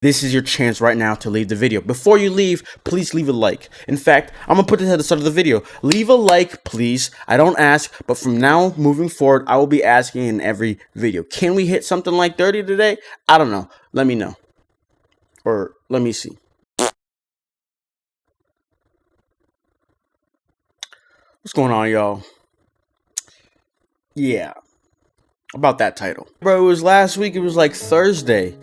This is your chance right now to leave the video. Before you leave, please leave a like. In fact, I'm gonna put this at the start of the video. Leave a like, please. I don't ask, but from now moving forward, I will be asking in every video. Can we hit something like 30 today? I don't know. Let me know. Or let me see. What's going on, y'all? Yeah. About that title. Bro, it was last week. It was like Thursday.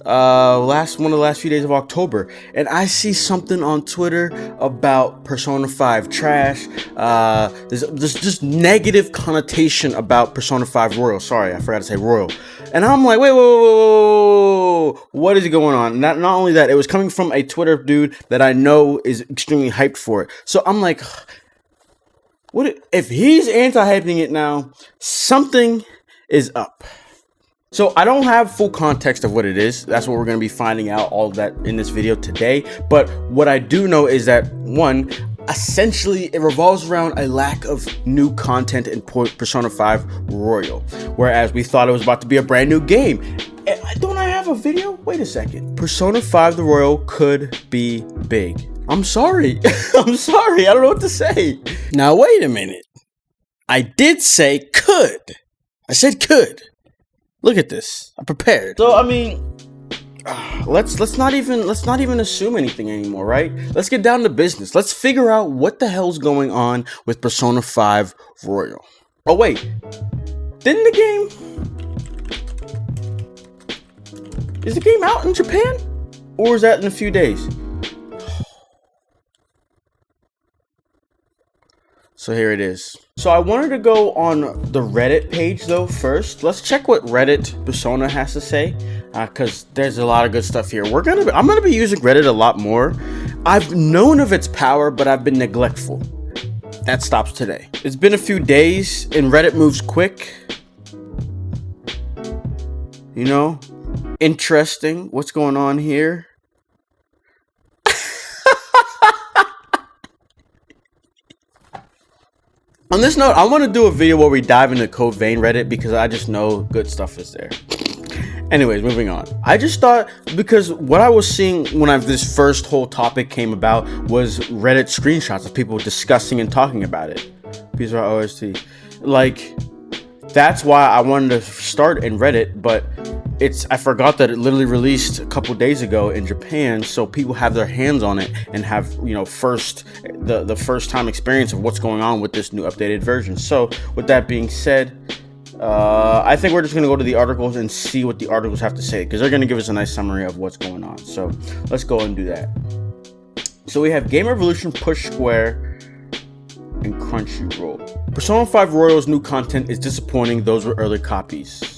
One of the last few days of October, and I see something on Twitter about Persona 5 trash. There's just negative connotation about Persona 5 Royal. Sorry, I forgot to say Royal. And I'm like, wait, what is going on? Not only that, it was coming from a Twitter dude that I know is extremely hyped for it. So I'm like, what if he's anti-hyping it now? Something is up. So I don't have full context of what it is. That's what we're going to be finding out all of that in this video today. But what I do know is that, one, essentially it revolves around a lack of new content in Persona 5 Royal. Whereas we thought it was about to be a brand new game. Don't I have a video? Wait a second. Persona 5 the Royal could be big. I'm sorry. I'm sorry. I don't know what to say. Now wait a minute. I did say could. I said could. Look at this. I'm prepared. So I mean, let's not even assume anything anymore, right? Let's get down to business. Let's figure out what the hell's going on with Persona 5 Royal. Oh wait, didn't the game? Is the game out in Japan, or is that in a few days? So here it is. So I wanted to go on the Reddit page though first. Let's check what Reddit Persona has to say, because there's a lot of good stuff here. I'm gonna be using Reddit a lot more. I've known of its power, but I've been neglectful. That stops today. It's been a few days, and Reddit moves quick. You know, interesting. What's going on here? On this note, I want to do a video where we dive into Code Vein Reddit because I just know good stuff is there. Anyways, moving on. I just thought, because what I was seeing when this first whole topic came about was Reddit screenshots of people discussing and talking about it. Peace out OST. Like, that's why I wanted to start in Reddit, but I forgot that it literally released a couple days ago in Japan, so people have their hands on it and have, you know, the first time experience of what's going on with this new updated version. So with that being said, I think we're just going to go to the articles and see what the articles have to say, because they're going to give us a nice summary of what's going on. So let's go and do that. So we have Game Revolution, Push Square, and Crunchyroll. Persona 5 Royal's new content is disappointing. Those were early copies.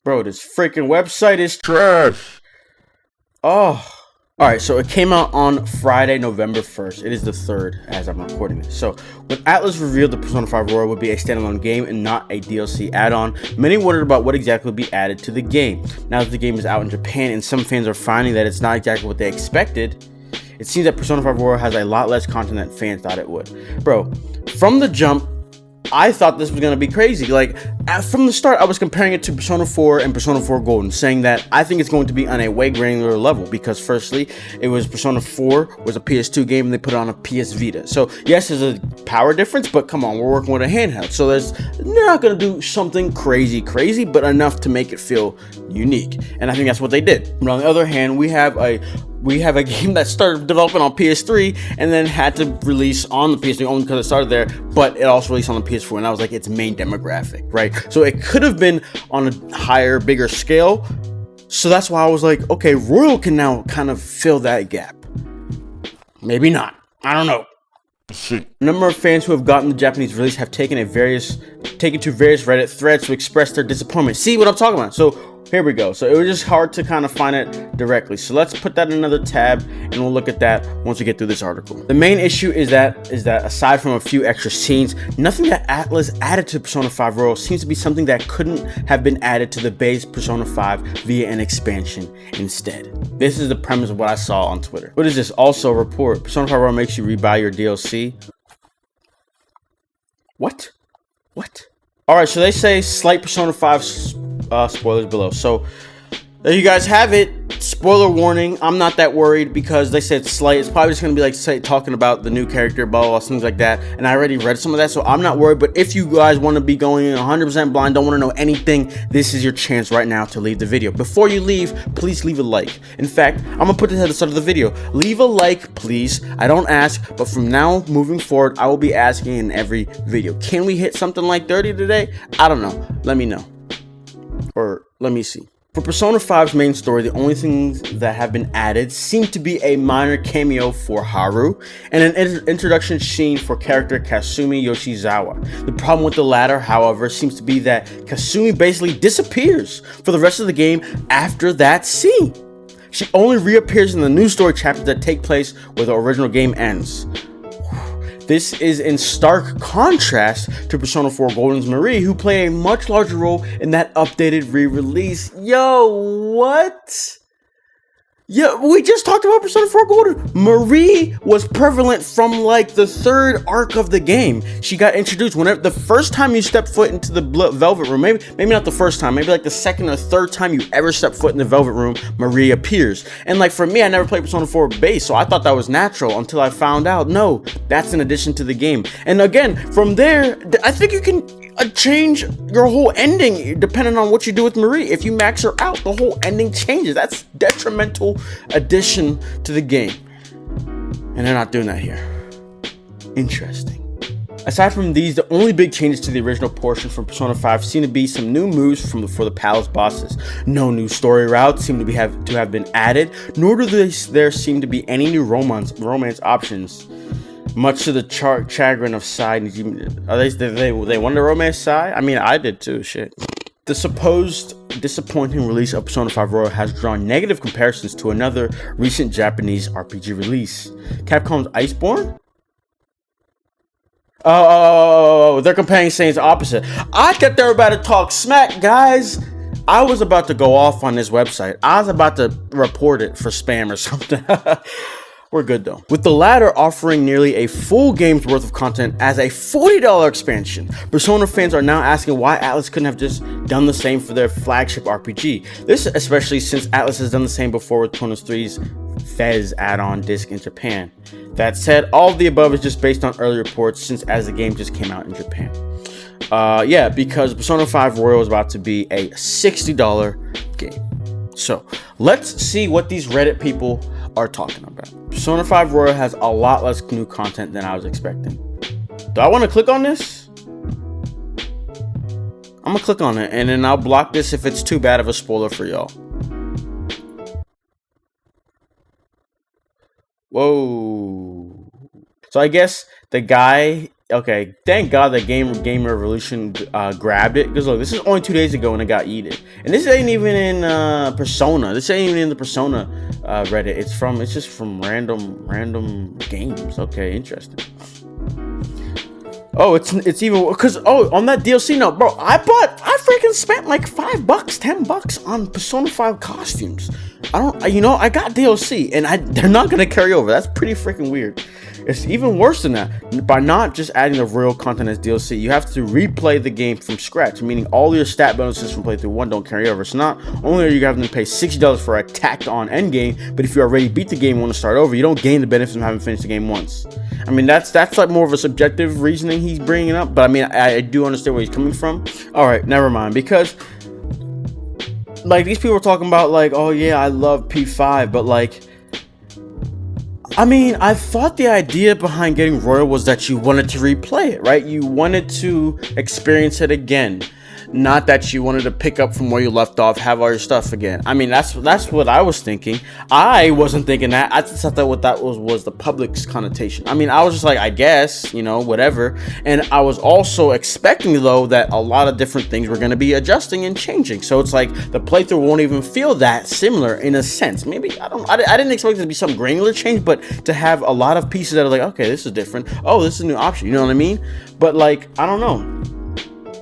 Bro, this freaking website is trash. Oh. Alright, so it came out on Friday, November 1st. It is the 3rd as I'm recording this. So, when Atlus revealed the Persona 5 Royal would be a standalone game and not a DLC add-on, many wondered about what exactly would be added to the game. Now that the game is out in Japan and some fans are finding that it's not exactly what they expected, it seems that Persona 5 Royal has a lot less content than fans thought it would. Bro, from the jump, I thought this was going to be crazy. Like, from the start, I was comparing it to Persona 4 and Persona 4 Golden, saying that I think it's going to be on a way granular level, because firstly, it was Persona 4 was a PS2 game and they put it on a PS Vita. So yes, there's a power difference, but come on, we're working with a handheld. So they're not going to do something crazy, but enough to make it feel unique. And I think that's what they did. But on the other hand, we have a game that started developing on PS3 and then had to release on the PS3 only because it started there, but it also released on the PS4, and that was like its main demographic, right? So it could have been on a higher, bigger scale. So that's why I was like, okay, Royal can now kind of fill that gap. Maybe not. I don't know. A number of fans who have gotten the Japanese release have taken to various Reddit threads to express their disappointment. See what I'm talking about? So here we go. So it was just hard to kind of find it directly. So let's put that in another tab and we'll look at that once we get through this article. The main issue is that aside from a few extra scenes, nothing that Atlus added to Persona 5 Royal seems to be something that couldn't have been added to the base Persona 5 via an expansion instead. This is the premise of what I saw on Twitter. What is this? Also a report. Persona 5 Royal makes you rebuy your DLC. What? Alright, so they say slight Persona 5 spoilers below. So There you guys have it. Spoiler warning, I'm not that worried because they said slight. It's probably just going to be like say, talking about the new character, blah, blah, blah, things like that. And I already read some of that, so I'm not worried. But if you guys want to be going in 100% blind, don't want to know anything, this is your chance right now to leave the video. Before you leave, please leave a like. In fact, I'm going to put this at the start of the video. Leave a like, please. I don't ask, but from now moving forward, I will be asking in every video. Can we hit something like 30 today? I don't know. Let me know. Or let me see. For Persona 5's main story, the only things that have been added seem to be a minor cameo for Haru and an introduction scene for character Kasumi Yoshizawa. The problem with the latter, however, seems to be that Kasumi basically disappears for the rest of the game after that scene. She only reappears in the new story chapters that take place where the original game ends. This is in stark contrast to Persona 4 Golden's Marie, who play a much larger role in that updated re-release. Yo, what? Yeah, we just talked about Persona 4 Golden. Marie was prevalent from like the third arc of the game. She got introduced whenever the first time you step foot into the Velvet Room. Maybe not the first time. Maybe like the second or third time you ever step foot in the Velvet Room, Marie appears. And like for me, I never played Persona 4 base, so I thought that was natural until I found out no, that's an addition to the game. And again, from there, I think you can change your whole ending depending on what you do with Marie. If you max her out, the whole ending changes. That's detrimental addition to the game, and they're not doing that here. Interesting. Aside from these, the only big changes to the original portion from Persona 5 seem to be some new moves for the palace bosses. No new story routes seem to have been added, nor do there seem to be any new romance options. Much to the chagrin of Sai. They wanted a romance Sai? I mean, I did too, shit. The supposed disappointing release of Persona 5 Royal has drawn negative comparisons to another recent Japanese RPG release, Capcom's Iceborne? Oh, they're comparing saying it's opposite. I thought they were about to talk smack, guys. I was about to go off on this website. I was about to report it for spam or something. We're good though. With the latter offering nearly a full game's worth of content as a $40 expansion, Persona fans are now asking why Atlus couldn't have just done the same for their flagship RPG. This especially since Atlus has done the same before with Persona 3's Fez add-on disc in Japan. That said, all of the above is just based on early reports since as the game just came out in Japan. Yeah, because Persona 5 Royal is about to be a $60 game. So let's see what these Reddit people are talking about. Persona 5 Royal has a lot less new content than I was expecting. Do I want to click on this? I'm gonna click on it and then I'll block this if it's too bad of a spoiler for y'all. Whoa. So I guess the guy, okay, thank God that Game Revolution grabbed it, because look, this is only 2 days ago when it got yeeted, and this ain't even in Persona. This ain't even in the Persona Reddit. It's just from random games. Okay, interesting. Oh, it's even because on that DLC note, bro, I freaking spent like $5, $10 on Persona 5 costumes. I got DLC and they're not gonna carry over. That's pretty freaking weird. It's even worse than that. By not just adding the real content as DLC, you have to replay the game from scratch, meaning all your stat bonuses from playthrough 1 don't carry over. So not only are you having to pay $60 for a tacked on endgame, but if you already beat the game and want to start over, you don't gain the benefits from having finished the game once. I mean, that's like more of a subjective reasoning he's bringing up, but I mean, I do understand where he's coming from. All right, never mind, because like these people are talking about like, oh yeah, I love P5, but like, I mean, I thought the idea behind getting Royal was that you wanted to replay it, right? You wanted to experience it again. Not that you wanted to pick up from where you left off, have all your stuff again. I mean, that's what I was thinking. I wasn't thinking that. I just thought that what that was the public's connotation. I mean, I was just like, I guess, whatever. And I was also expecting, though, that a lot of different things were going to be adjusting and changing. So it's like the playthrough won't even feel that similar in a sense. Maybe, I didn't expect it to be some granular change, but to have a lot of pieces that are like, okay, this is different. Oh, this is a new option. You know what I mean? But like, I don't know.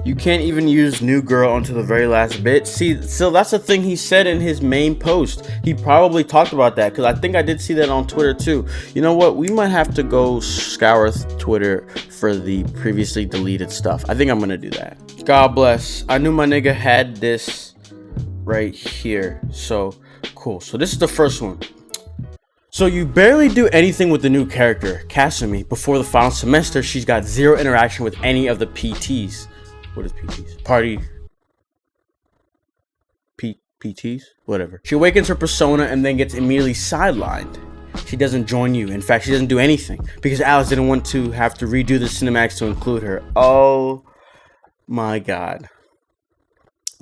You can't even use New Girl until the very last bit. See, so that's the thing he said in his main post. He probably talked about that, because I think I did see that on Twitter too. You know what? We might have to go scour Twitter for the previously deleted stuff. I think I'm going to do that. God bless. I knew my nigga had this right here. So cool. So this is the first one. So you barely do anything with the new character, Kasumi. Before the final semester, she's got zero interaction with any of the PTs. What is PTs? PTs? Whatever. She awakens her persona and then gets immediately sidelined. She doesn't join you. In fact, she doesn't do anything because Atlus didn't want to have to redo the cinematics to include her. Oh my god.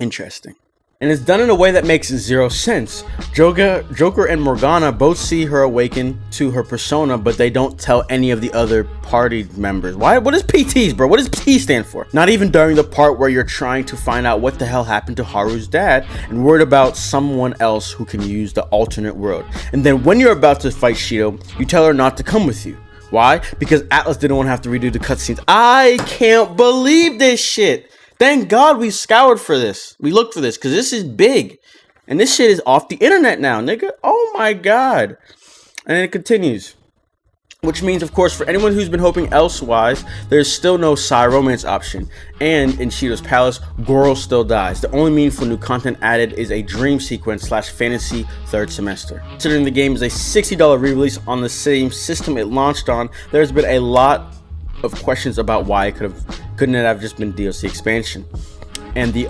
Interesting. And it's done in a way that makes zero sense. Joker and Morgana both see her awaken to her persona, but they don't tell any of the other party members. Why? What is PTs, bro? What does P stand for? Not even during the part where you're trying to find out what the hell happened to Haru's dad and worried about someone else who can use the alternate world. And then when you're about to fight Shido, you tell her not to come with you. Why? Because Atlus didn't want to have to redo the cutscenes. I can't believe this shit. Thank God we scoured for this. We looked for this because this is big. And this shit is off the internet now, nigga. Oh my god. And then it continues. Which means, of course, for anyone who's been hoping elsewise, there's still no Psy romance option. And in Shido's palace, Goro still dies. The only meaningful new content added is a dream sequence / fantasy third semester. Considering the game is a $60 re-release on the same system it launched on, there's been a lot of questions about why it couldn't it have just been DLC expansion. And the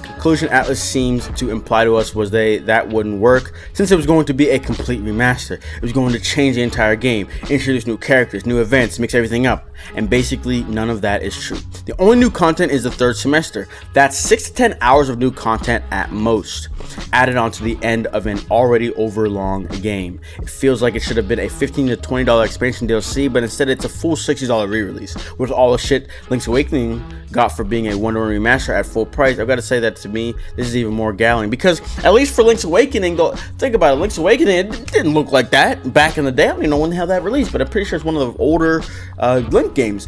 conclusion Atlus seems to imply to us was that wouldn't work, since it was going to be a complete remaster. It was going to change the entire game, introduce new characters, new events, mix everything up, and basically none of that is true. The only new content is the third semester. That's 6 to 10 hours of new content at most, added on to the end of an already overlong game. It feels like it should have been a $15 to $20 expansion DLC, but instead it's a full $60 re-release, with all the shit Link's Awakening got for being a Wonder Woman remaster at full price. I've got to say that to me, this is even more galling, because at least for Link's Awakening, think about it, Link's Awakening, it didn't look like that back in the day. I don't even know when the hell that released, but I'm pretty sure it's one of the older Link games.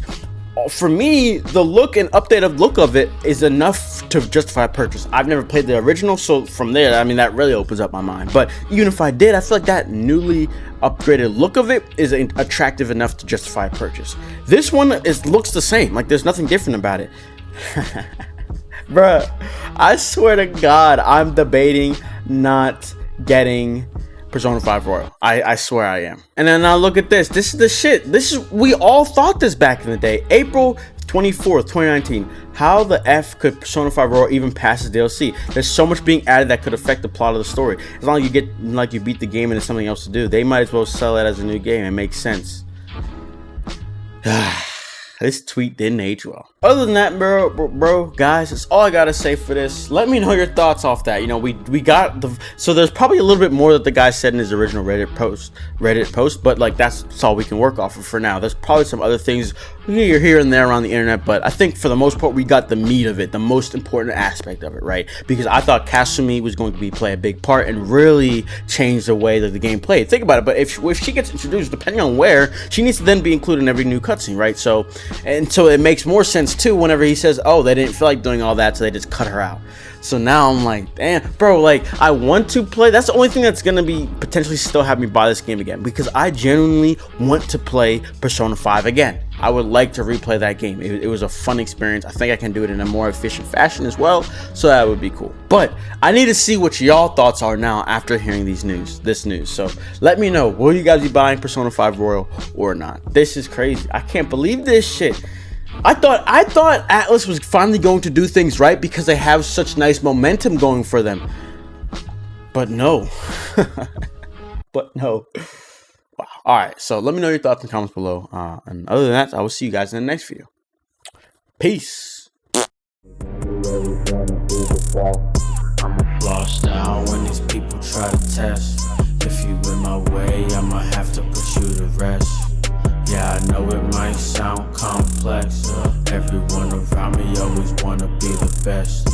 For me, the look and updated look of it is enough to justify a purchase. I've never played the original, so from there, I mean, that really opens up my mind. But even if I did, I feel like that newly upgraded look of it is attractive enough to justify a purchase. This one looks the same, like there's nothing different about it. Bruh, I swear to God, I'm debating not getting Persona 5 Royal. I swear I am. And then now look at this. This is the shit. We all thought this back in the day. April 24th, 2019. How the F could Persona 5 Royal even pass as DLC? There's so much being added that could affect the plot of the story. As long as you beat the game and there's something else to do, they might as well sell it as a new game. It makes sense. This tweet didn't age well. Other than that, bro, guys, that's all I gotta say for this. Let me know your thoughts off that. You know, we got so there's probably a little bit more that the guy said in his original Reddit post, but like that's all we can work off of for now. There's probably some other things here and there around the internet, but I think for the most part we got the meat of it, the most important aspect of it, right? Because I thought Kasumi was going to play a big part and really change the way that the game played. Think about it, but if she gets introduced, depending on where, she needs to then be included in every new cutscene, right? So it makes more sense too whenever he says, oh, they didn't feel like doing all that, so they just cut her out. So now I'm like, damn, bro, like I want to play. That's the only thing that's gonna be potentially still have me buy this game again, because I genuinely want to play Persona 5 again. I would like to replay that game. It was a fun experience. I think I can do it in a more efficient fashion as well, so that would be cool. But I need to see what y'all thoughts are now after hearing this news. So let me know, will you guys be buying Persona 5 Royal or not? This is crazy. I can't believe this shit. I thought Atlus was finally going to do things right because they have such nice momentum going for them. But no. But no. Wow. Alright, so let me know your thoughts in the comments below. And other than that, I will see you guys in the next video. Peace. I'm lost down when these people try to test. If you in my way, I'ma have to put you to rest. Yeah, I know it might sound complex. Everyone around me always wanna be the best.